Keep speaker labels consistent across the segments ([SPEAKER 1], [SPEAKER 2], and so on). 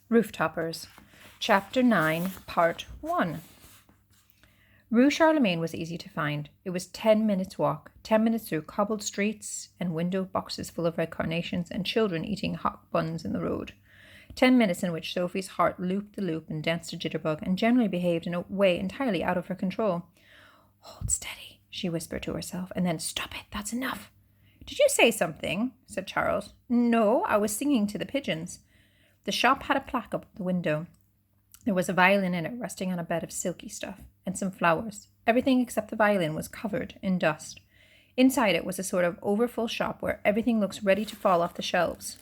[SPEAKER 1] Rooftoppers Chapter 9, Part 1. Rue Charlemagne was easy to find. It was 10 minutes' walk, 10 minutes through cobbled streets and window boxes full of red carnations and children eating hot buns in the road. 10 minutes in which Sophie's heart looped the loop and danced a jitterbug and generally behaved in a way entirely out of her control. "Hold steady," she whispered to herself, and then, "Stop it, that's enough." "Did you say something?" said Charles. "No, I was singing to the pigeons." The shop had a plaque up the window. There was a violin in it resting on a bed of silky stuff, and some flowers. Everything except the violin was covered in dust. Inside it was a sort of overfull shop where everything looks ready to fall off the shelves.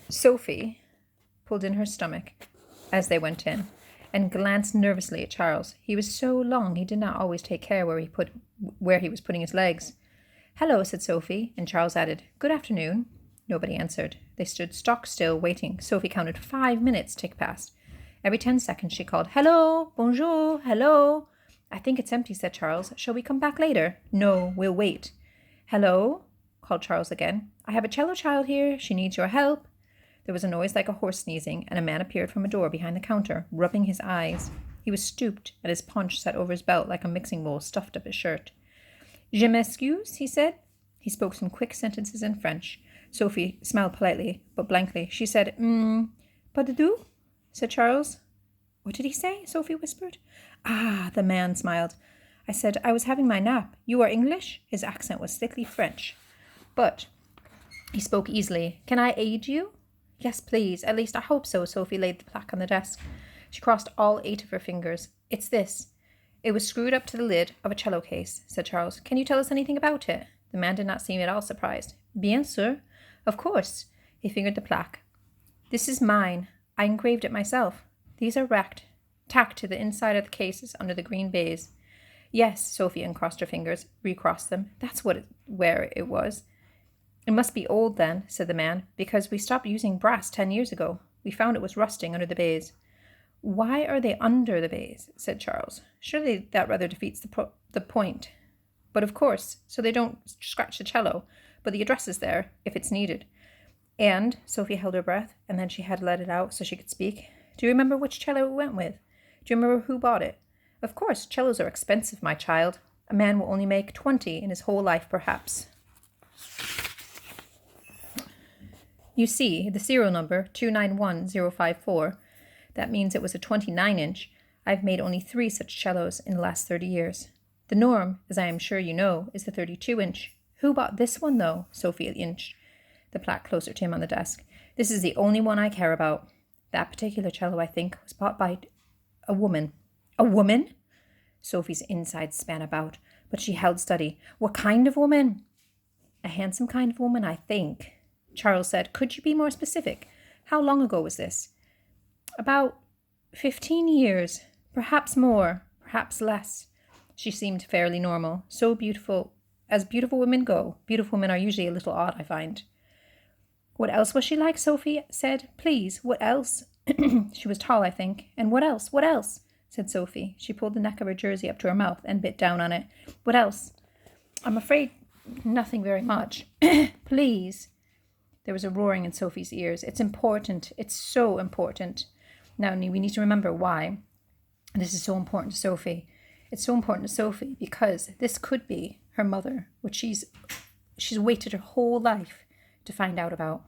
[SPEAKER 1] Sophie pulled in her stomach as they went in, and glanced nervously at Charles. He was so long he did not always take care where he was putting his legs. "Hello," said Sophie, and Charles added, "Good afternoon." Nobody answered. They stood stock still, waiting. Sophie counted 5 minutes tick past. Every 10 seconds she called, "Hello, bonjour, hello." "I think it's empty," said Charles. "Shall we come back later?" "No, we'll wait." "Hello," called Charles again. "I have a cello child here. She needs your help." There was a noise like a horse sneezing, and a man appeared from a door behind the counter, rubbing his eyes. He was stooped, and his paunch sat over his belt like a mixing bowl stuffed up his shirt. "Je m'excuse," he said. He spoke some quick sentences in French. Sophie smiled politely, but blankly. She said, "Pas de doux?" said Charles. "What did he say?" Sophie whispered. "Ah," the man smiled. "I said I was having my nap. You are English?" His accent was thickly French, but he spoke easily. "Can I aid you?" "Yes, please. At least I hope so." Sophie laid the plaque on the desk. She crossed all 8 of her fingers. "It's this." "It was screwed up to the lid of a cello case," said Charles. "Can you tell us anything about it?" The man did not seem at all surprised. "Bien sûr. Of course." He fingered the plaque. "This is mine. I engraved it myself. These are tacked to the inside of the cases under the green baize." "Yes," Sophie uncrossed her fingers, recrossed them. "That's where it was." "It must be old then," said the man, "because we stopped using brass 10 years ago. We found it was rusting under the baize." "Why are they under the baize?" said Charles. "Surely that rather defeats the point." "But of course, so they don't scratch the cello, but the address is there, if it's needed." "And," Sophie held her breath, and then she had to let it out so she could speak. "Do you remember which cello it went with? Do you remember who bought it?" "Of course, cellos are expensive, my child. A man will only make 20 in his whole life, perhaps." "You see, the serial number, 291054, that means it was a 29-inch. I've made only 3 such cellos in the last 30 years. The norm, as I am sure you know, is the 32-inch. Who bought this one, though?" Sophie inched the plaque closer to him on the desk. "This is the only one I care about. That particular cello, I think, was bought by a woman." "A woman?" Sophie's insides span about, but she held steady. "What kind of woman?" "A handsome kind of woman, I think." Charles said, "Could you be more specific? How long ago was this?" "About 15 years. Perhaps more, perhaps less." She seemed fairly normal. So beautiful, as beautiful women go. Beautiful women are usually a little odd, I find. "What else was she like?" Sophie said. "Please, what else?" "She was tall, I think." "And what else? What else?" said Sophie. She pulled the neck of her jersey up to her mouth and bit down on it. "What else?" "I'm afraid nothing very much." "Please." There was a roaring in Sophie's ears. "It's important. It's so important. Now, we need to remember why this is so important to Sophie. It's so important to Sophie because this could be her mother, which she's waited her whole life to find out about."